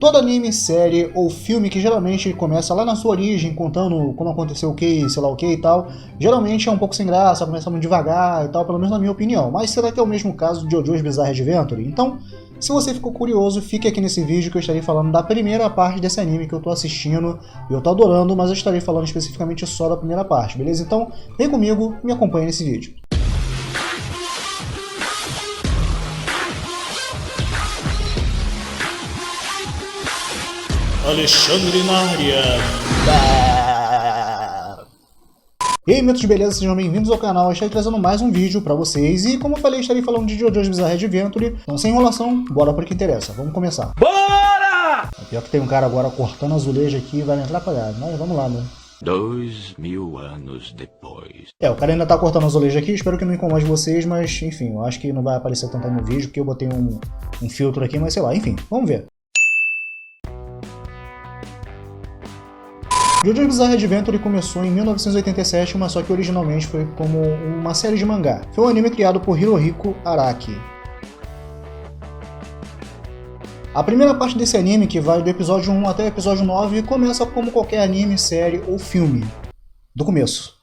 Todo anime, série ou filme que geralmente começa lá na sua origem, contando como aconteceu o que, sei lá o que e tal, geralmente é um pouco sem graça, começa muito devagar e tal, pelo menos na minha opinião. Mas será que é o mesmo caso de JoJo's Bizarre Adventure? Então, se você ficou curioso, fique aqui nesse vídeo que eu estarei falando da primeira parte desse anime que eu tô assistindo e eu tô adorando, mas eu estarei falando especificamente só da primeira parte, beleza? Então, vem comigo, me acompanhe nesse vídeo. Alexandre na área. E aí, mitos de beleza, sejam bem-vindos ao canal. Eu estarei trazendo mais um vídeo pra vocês e, como eu falei, estarei falando de JoJo's Bizarre Adventure. Então, sem enrolação, bora pro que interessa. Vamos começar. Bora! É pior que tem um cara agora cortando azulejo aqui e vai me atrapalhar, mas vamos lá, né? 2000 anos depois. O cara ainda tá cortando azulejo aqui, espero que não incomode vocês, mas enfim, eu acho que não vai aparecer tanto aí no vídeo, porque eu botei um filtro aqui, mas sei lá, enfim, vamos ver. JoJo's Bizarre Adventure começou em 1987, mas só que originalmente foi como uma série de mangá. Foi um anime criado por Hirohiko Araki. A primeira parte desse anime, que vai do episódio 1 até o episódio 9, começa como qualquer anime, série ou filme. Do começo.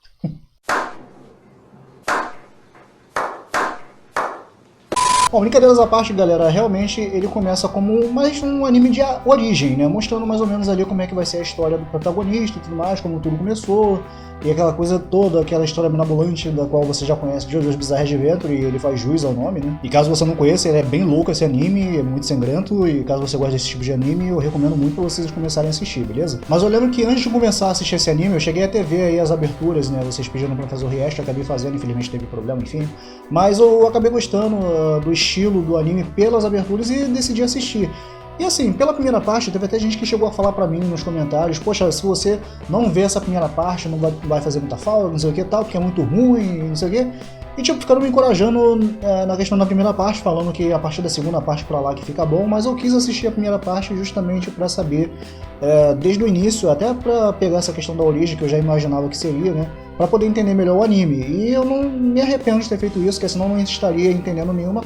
Bom, brincadeiras à parte, galera, realmente ele começa como mais um anime de origem, né? Mostrando mais ou menos ali como é que vai ser a história do protagonista e tudo mais, como tudo começou, e aquela coisa toda, aquela história mirabolante da qual você já conhece, JoJo's Bizarre Adventure, e ele faz jus ao nome, né? E caso você não conheça, ele é bem louco esse anime, é muito sangrento, e caso você goste desse tipo de anime, eu recomendo muito pra vocês começarem a assistir, beleza? Mas eu lembro que antes de começar a assistir esse anime, eu cheguei até ver aí as aberturas, né? Vocês pediram pra fazer o react, eu acabei fazendo, infelizmente teve problema, enfim. Mas eu acabei gostando do estilo do anime pelas aberturas e decidi assistir. E assim, pela primeira parte, teve até gente que chegou a falar pra mim nos comentários: poxa, se você não vê essa primeira parte, não vai fazer muita falta, não sei o que tal, porque é muito ruim, não sei o que. E tipo, ficaram me encorajando na questão da primeira parte, falando que a partir da segunda parte pra lá que fica bom, mas eu quis assistir a primeira parte justamente pra saber, desde o início, até pra pegar essa questão da origem, que eu já imaginava que seria, né? Pra poder entender melhor o anime. E eu não me arrependo de ter feito isso, porque senão eu não estaria entendendo nenhuma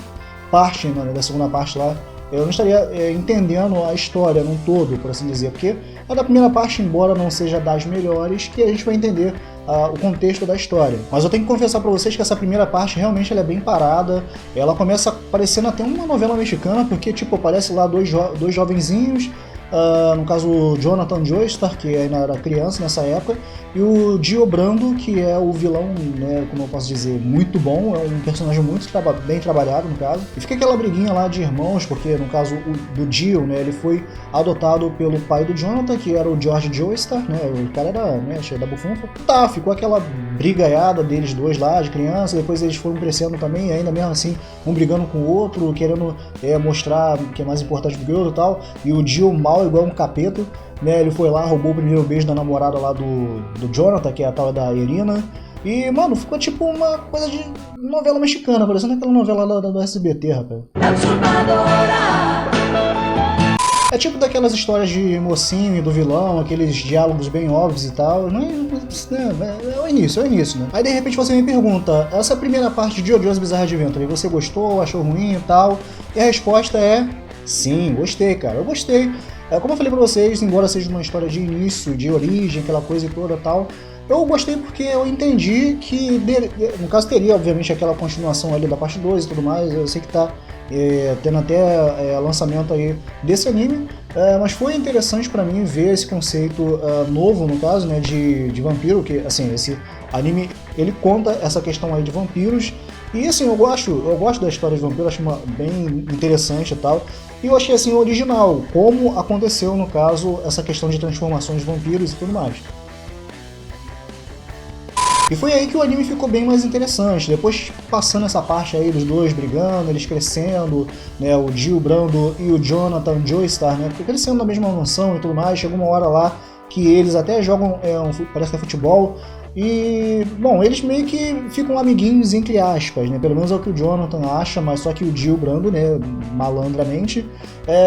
parte, né, da segunda parte lá. Eu não estaria entendendo a história num todo, por assim dizer, porque a da primeira parte, embora não seja das melhores, que a gente vai entender o contexto da história. Mas eu tenho que confessar pra vocês que essa primeira parte realmente ela é bem parada, ela começa parecendo até uma novela mexicana, porque tipo, aparece lá dois jovenzinhos, no caso o Jonathan Joestar, que ainda era criança nessa época, e o Dio Brando, que é o vilão, né, como eu posso dizer, muito bom, é um personagem muito bem trabalhado no caso, e fica aquela briguinha lá de irmãos, porque no caso do Dio, né, ele foi adotado pelo pai do Jonathan, que era o George Joestar, né, o cara era, né, cheio da bufunfa. Tá, ficou aquela brigaiada deles dois lá, de criança, depois eles foram crescendo também, e ainda mesmo assim, um brigando com o outro, querendo mostrar que é mais importante do que o outro e tal, e o Dio mal igual um capeta, né, ele foi lá, roubou o primeiro beijo da namorada lá do Jonathan, que é a tal da Irina, e, mano, ficou tipo uma coisa de novela mexicana, parecendo aquela novela lá do SBT, rapaz. É tipo daquelas histórias de mocinho e do vilão, aqueles diálogos bem óbvios e tal, é o início, né? Aí de repente você me pergunta, essa primeira parte de JoJo's Bizarre Adventure, você gostou, achou ruim e tal? E a resposta é, sim, gostei, cara, eu gostei. Como eu falei pra vocês, embora seja uma história de início, de origem, aquela coisa toda e tal, eu gostei porque eu entendi que, no caso teria obviamente aquela continuação ali da parte 2 e tudo mais, eu sei que tá tendo até lançamento aí desse anime, mas foi interessante pra mim ver esse conceito novo, no caso, né, de vampiro, que assim, esse anime, ele conta essa questão aí de vampiros, e assim, eu gosto da história de vampiro, acho bem interessante e tal, e eu achei assim original, como aconteceu no caso, essa questão de transformações de vampiros e tudo mais. E foi aí que o anime ficou bem mais interessante, depois passando essa parte aí dos dois brigando, eles crescendo, né, o Dio Brando e o Jonathan Joestar, né, crescendo na mesma mansão e tudo mais, chegou uma hora lá que eles até jogam, parece que é futebol, e, bom, eles meio que ficam amiguinhos entre aspas, né, pelo menos é o que o Jonathan acha, mas só que o Dio Brando, né, malandramente,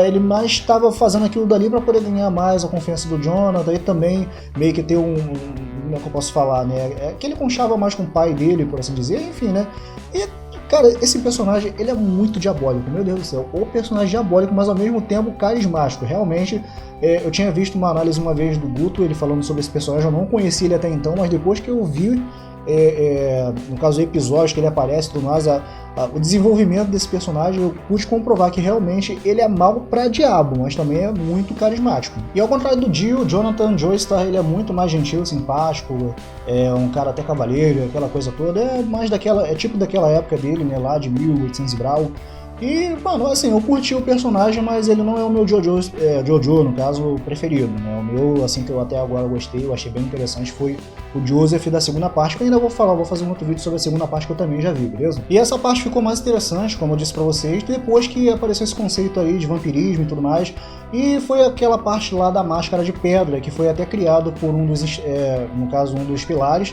ele mais estava fazendo aquilo dali para poder ganhar mais a confiança do Jonathan e também meio que ter como é que eu posso falar, né, que ele conchava mais com o pai dele, por assim dizer, enfim, né, e Cara, esse personagem, ele é muito diabólico, meu Deus do céu. O personagem diabólico, mas ao mesmo tempo carismático. Realmente, eu tinha visto uma análise uma vez do Guto, ele falando sobre esse personagem, eu não conhecia ele até então, mas depois que eu vi, no caso, episódios que ele aparece e tudo mais, o desenvolvimento desse personagem, eu pude comprovar que realmente ele é mau pra diabo, mas também é muito carismático. E ao contrário do Jill, Jonathan Joestar, ele é muito mais gentil, simpático, é um cara até cavaleiro, aquela coisa toda, é tipo daquela época dele, né, lá de 1800 e brau. E, mano, assim, eu curti o personagem, mas ele não é o meu Jojo, no caso, preferido, né? O meu, assim, que eu até agora gostei, eu achei bem interessante, foi o Joseph da segunda parte, que eu ainda vou fazer um outro vídeo sobre a segunda parte que eu também já vi, beleza? E essa parte ficou mais interessante, como eu disse pra vocês, depois que apareceu esse conceito aí de vampirismo e tudo mais, e foi aquela parte lá da máscara de pedra, que foi até criado por um dos pilares,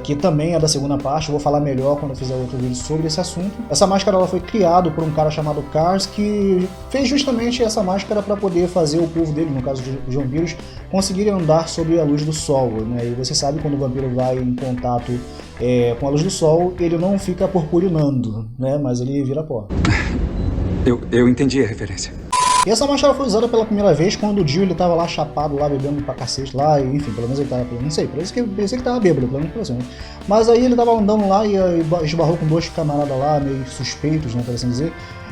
que também é da segunda parte, eu vou falar melhor quando eu fizer outro vídeo sobre esse assunto. Essa máscara ela foi criada por um cara chamado Kars, que fez justamente essa máscara para poder fazer o povo dele, no caso dos vampiros, conseguirem andar sob a luz do sol, né? E você sabe, quando o vampiro vai em contato com a luz do sol, ele não fica purpurinando, né? Mas ele vira pó. Eu entendi a referência. E essa máscara foi usada pela primeira vez quando o Jill ele tava lá chapado, lá bebendo pra cacete lá, e, enfim, pelo menos ele tava, não sei, parece que eu pensei que tava bêbado, pelo menos por assim, né? Mas aí ele tava andando lá e esbarrou com dois camaradas lá, meio suspeitos, né, por assim dizer.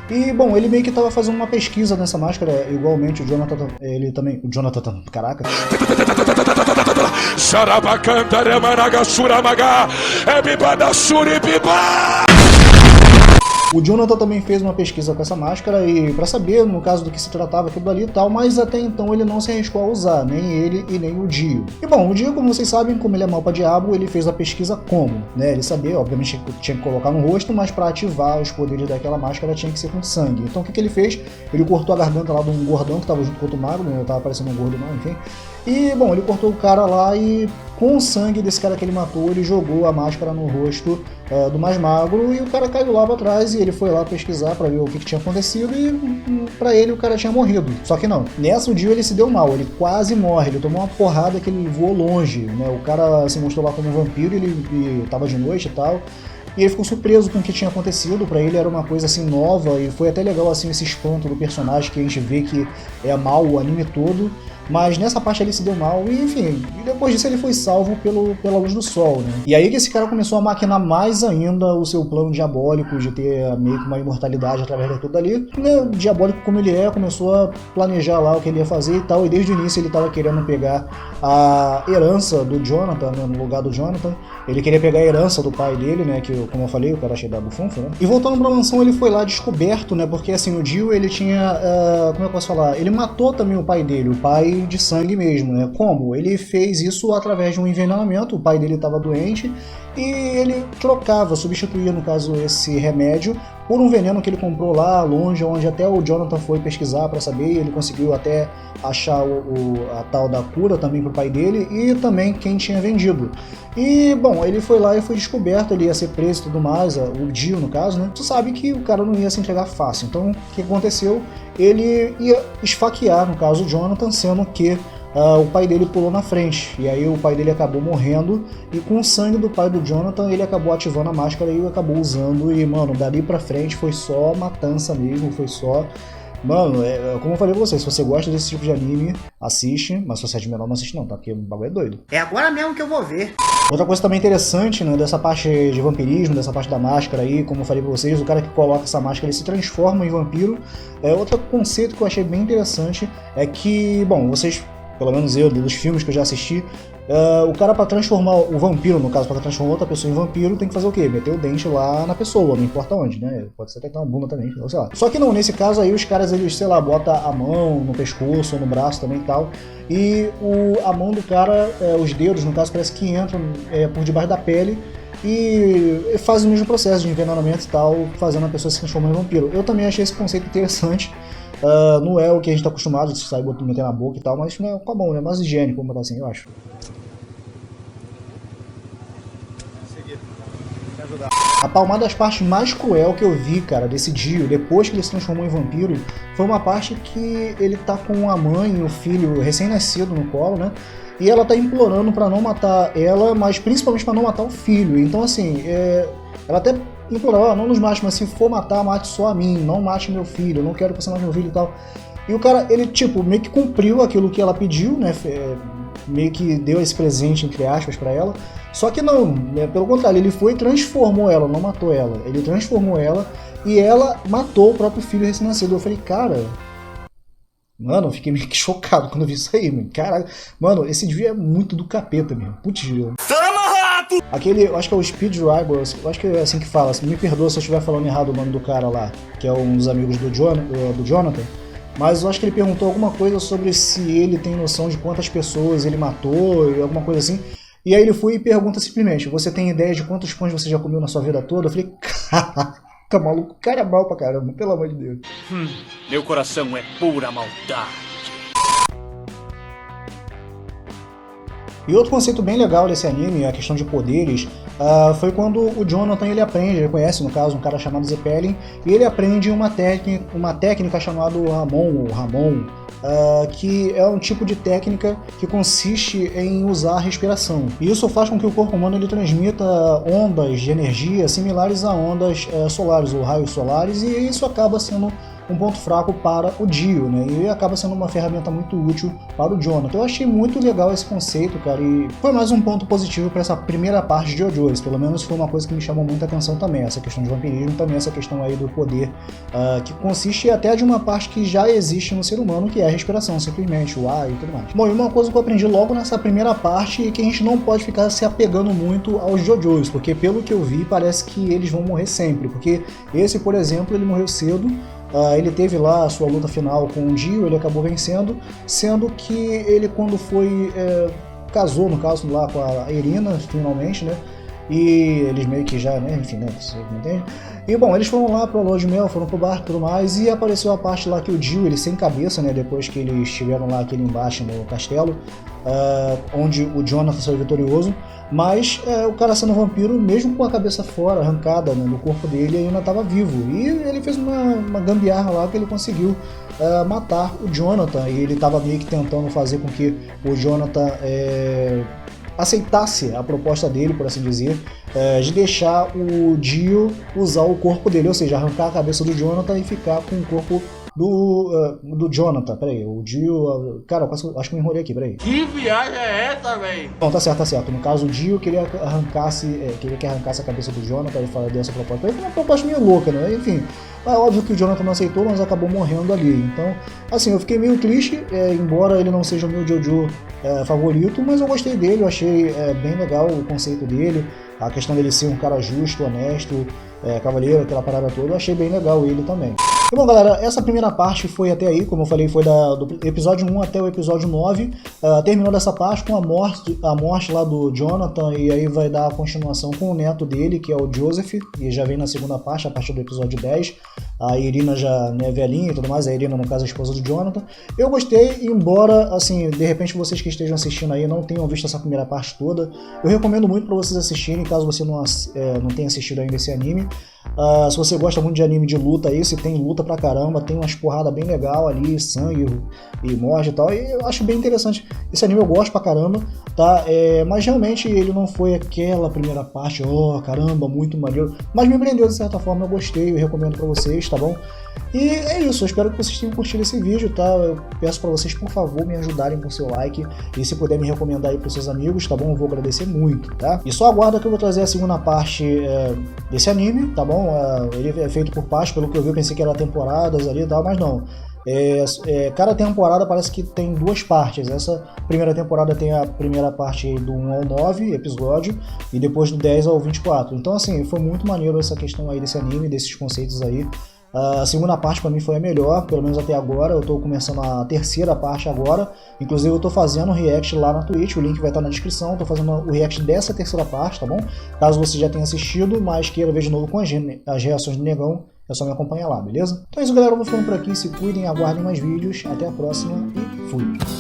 E, bom, ele meio que tava fazendo uma pesquisa nessa máscara, igualmente o Jonathan, caraca. O Jonathan também fez uma pesquisa com essa máscara e para saber, no caso, do que se tratava aquilo ali e tal, mas até então ele não se arriscou a usar, nem ele e nem o Dio. E bom, o Dio, como vocês sabem, como ele é mau pra diabo, ele fez a pesquisa como, né? Ele sabia, obviamente, tinha que colocar no rosto, mas para ativar os poderes daquela máscara tinha que ser com sangue. Então o que ele fez? Ele cortou a garganta lá de um gordão que tava junto com outro magro, né? Tava parecendo um gordo, não, enfim. E, bom, ele cortou o cara lá e, com o sangue desse cara que ele matou, ele jogou a máscara no rosto do mais magro e o cara caiu lá pra trás e ele foi lá pesquisar pra ver o que tinha acontecido e, pra ele, o cara tinha morrido. Só que não. Nessa, o Dio, ele se deu mal, ele quase morre, ele tomou uma porrada que ele voou longe, né? O cara se mostrou lá como um vampiro, ele tava de noite e tal. E ele ficou surpreso com o que tinha acontecido, pra ele era uma coisa assim nova, e foi até legal assim esse espanto do personagem que a gente vê que é mal o anime todo, mas nessa parte ele se deu mal, e enfim, e depois disso ele foi salvo pela luz do sol, né? E aí que esse cara começou a maquinar mais ainda o seu plano diabólico de ter meio que uma imortalidade através de tudo ali, né? Diabólico como ele começou a planejar lá o que ele ia fazer e tal, e desde o início ele tava querendo pegar a herança do Jonathan, né? No lugar do Jonathan, ele queria pegar a herança do pai dele, né? Que, como eu falei, o cara cheio da bufunfa, né? E voltando pra mansão, ele foi lá descoberto, né? Porque assim, o Dio, ele tinha, como eu posso falar? Ele matou também o pai dele, o pai de sangue mesmo, né? Como? Ele fez isso através de um envenenamento, o pai dele estava doente e ele substituía, no caso, esse remédio por um veneno que ele comprou lá longe, onde até o Jonathan foi pesquisar para saber, e ele conseguiu até achar a tal da cura também pro pai dele e também quem tinha vendido. E, bom, ele foi lá e foi descoberto, ele ia ser preso e tudo mais, o Dio, no caso, né? Tu sabe que o cara não ia se entregar fácil, então o que aconteceu? Ele ia esfaquear, no caso, o Jonathan, sendo que o pai dele pulou na frente, e aí o pai dele acabou morrendo, e com o sangue do pai do Jonathan, ele acabou ativando a máscara e acabou usando, e, mano, dali pra frente foi só matança mesmo, foi só... Mano, como eu falei pra você, se você gosta desse tipo de anime, assiste, mas se você é de menor, não assiste não, tá? Porque o bagulho é doido. É agora mesmo que eu vou ver. Outra coisa também interessante, né, dessa parte de vampirismo, dessa parte da máscara aí, como eu falei pra vocês, o cara que coloca essa máscara, ele se transforma em vampiro. Outro conceito que eu achei bem interessante é que, bom, vocês, pelo menos eu, dos filmes que eu já assisti, o cara, pra transformar o vampiro, no caso, pra transformar outra pessoa em vampiro, tem que fazer o quê? Meter o dente lá na pessoa, não importa onde, né? Pode ser até que uma bunda também, sei lá. Só que não, nesse caso aí os caras, eles, sei lá, botam a mão no pescoço ou no braço também e tal, e a mão do cara, os dedos, no caso, parece que entram por debaixo da pele e fazem o mesmo processo de envenenamento e tal, fazendo a pessoa se transformar em vampiro. Eu também achei esse conceito interessante. Não é o que a gente tá acostumado de sair meter na boca e tal, mas não é com a mão, né? Mais higiênico, vamos botar assim, eu acho. Uma das partes mais cruel que eu vi, cara, desse Dio, depois que ele se transformou em vampiro, foi uma parte que ele tá com a mãe e o filho recém-nascido no colo, né? E ela tá implorando pra não matar ela, mas principalmente pra não matar o filho. Então, assim, ela até implorou, não nos mate, mas se for matar, mate só a mim, não mate meu filho, eu não quero que você mate meu filho e tal. E o cara, ele tipo, meio que cumpriu aquilo que ela pediu, né, meio que deu esse presente, entre aspas, pra ela, só que não, né, pelo contrário, ele foi e transformou ela, não matou ela, ele transformou ela e ela matou o próprio filho recém-nascido. Eu falei, cara... Mano, eu fiquei meio que chocado quando eu vi isso aí, mano. Caralho. Mano, esse vídeo é muito do capeta mesmo. Putz, aquele, eu acho que é o Speed Rivals, eu acho que é assim que fala. Me perdoa se eu estiver falando errado o nome do cara lá, que é um dos amigos do Jonathan. Mas eu acho que ele perguntou alguma coisa sobre se ele tem noção de quantas pessoas ele matou, e alguma coisa assim. E aí ele foi e pergunta simplesmente, você tem ideia de quantos pães você já comeu na sua vida toda? Eu falei, caraca. Tá maluco, o cara é mal pra caramba, pelo amor de Deus. Meu coração é pura maldade. E outro conceito bem legal desse anime, a questão de poderes, foi quando o Jonathan ele aprende, ele conhece no caso um cara chamado Zeppelin, e ele aprende uma técnica chamada Ramon, que é um tipo de técnica que consiste em usar a respiração. E isso faz com que o corpo humano ele transmita ondas de energia similares a ondas solares ou raios solares, e isso acaba sendo um ponto fraco para o Dio, né? E acaba sendo uma ferramenta muito útil para o Jonathan. Eu achei muito legal esse conceito, cara, e foi mais um ponto positivo para essa primeira parte de JoJo's. Pelo menos foi uma coisa que me chamou muita atenção também, essa questão de vampirismo, também essa questão aí do poder, que consiste até de uma parte que já existe no ser humano, que é a respiração, simplesmente, o ar e tudo mais. Bom, e uma coisa que eu aprendi logo nessa primeira parte é que a gente não pode ficar se apegando muito aos JoJo's, porque pelo que eu vi, parece que eles vão morrer sempre, porque esse, por exemplo, ele morreu cedo. Ele teve lá a sua luta final com o Dio, ele acabou vencendo, sendo que ele quando foi, casou no caso lá com a Irina, finalmente, né, e eles meio que já, né, enfim, né, você entende? E bom, eles foram lá pra lua de mel, foram pro bar e tudo mais, e apareceu a parte lá que o Dio, ele sem cabeça, né, depois que eles tiveram lá aquele embate no castelo, onde o Jonathan saiu vitorioso, mas o cara sendo vampiro, mesmo com a cabeça fora, arrancada, né, do corpo dele, ainda estava vivo, e ele fez uma gambiarra lá que ele conseguiu matar o Jonathan, e ele estava meio que tentando fazer com que o Jonathan aceitasse a proposta dele, por assim dizer, de deixar o Dio usar o corpo dele, ou seja, arrancar a cabeça do Jonathan e ficar com o corpo do Jonathan. Peraí, o Dio... Cara, acho que me enrolei aqui, peraí. Que viagem é essa, velho? Bom, tá certo. No caso, o Dio queria que arrancasse a cabeça do Jonathan e deu essa proposta. Foi uma proposta meio louca, né? Enfim, é óbvio que o Jonathan não aceitou, mas acabou morrendo ali. Então, assim, eu fiquei meio triste, embora ele não seja o meu JoJo favorito, mas eu gostei dele, eu achei bem legal o conceito dele, a questão dele ser um cara justo, honesto, cavaleiro, aquela parada toda, eu achei bem legal ele também. E bom, galera, essa primeira parte foi até aí, como eu falei, foi do episódio 1 até o episódio 9, terminou dessa parte com a morte lá do Jonathan, e aí vai dar a continuação com o neto dele, que é o Joseph, e já vem na segunda parte, a partir do episódio 10, a Irina já, né, velhinha e tudo mais, a Irina, no caso, a esposa do Jonathan. Eu gostei, embora, assim, de repente vocês que estejam assistindo aí não tenham visto essa primeira parte toda, eu recomendo muito para vocês assistirem, caso você não tenha assistido ainda esse anime. Se você gosta muito de anime de luta aí, se tem luta pra caramba, tem umas porradas bem legal ali, sangue e morte e tal, e eu acho bem interessante. Esse anime eu gosto pra caramba, tá? Mas realmente ele não foi aquela primeira parte, caramba, muito maneiro, mas me prendeu de certa forma, eu gostei, eu recomendo pra vocês, tá bom? E é isso, eu espero que vocês tenham curtido esse vídeo, tá? Eu peço pra vocês, por favor, me ajudarem com seu like, e se puder me recomendar aí pros seus amigos, tá bom? Eu vou agradecer muito, tá? E só aguarda que eu vou trazer a segunda parte desse anime, tá bom? Ele é feito por partes, pelo que eu vi, eu pensei que era temporadas ali e tal, mas não. Cada temporada parece que tem duas partes. Essa primeira temporada tem a primeira parte do 1 ao 9 episódio, e depois do 10 ao 24. Então, assim, foi muito maneiro essa questão aí desse anime, desses conceitos aí. A segunda parte pra mim foi a melhor, pelo menos até agora. Eu tô começando a terceira parte agora. Inclusive eu tô fazendo react lá na Twitch, o link vai estar na descrição. Eu tô fazendo o react dessa terceira parte, tá bom? Caso você já tenha assistido, mas queira ver de novo com as reações do Negão, é só me acompanhar lá, beleza? Então é isso, galera, eu vou ficando por aqui, se cuidem, aguardem mais vídeos. Até a próxima e fui!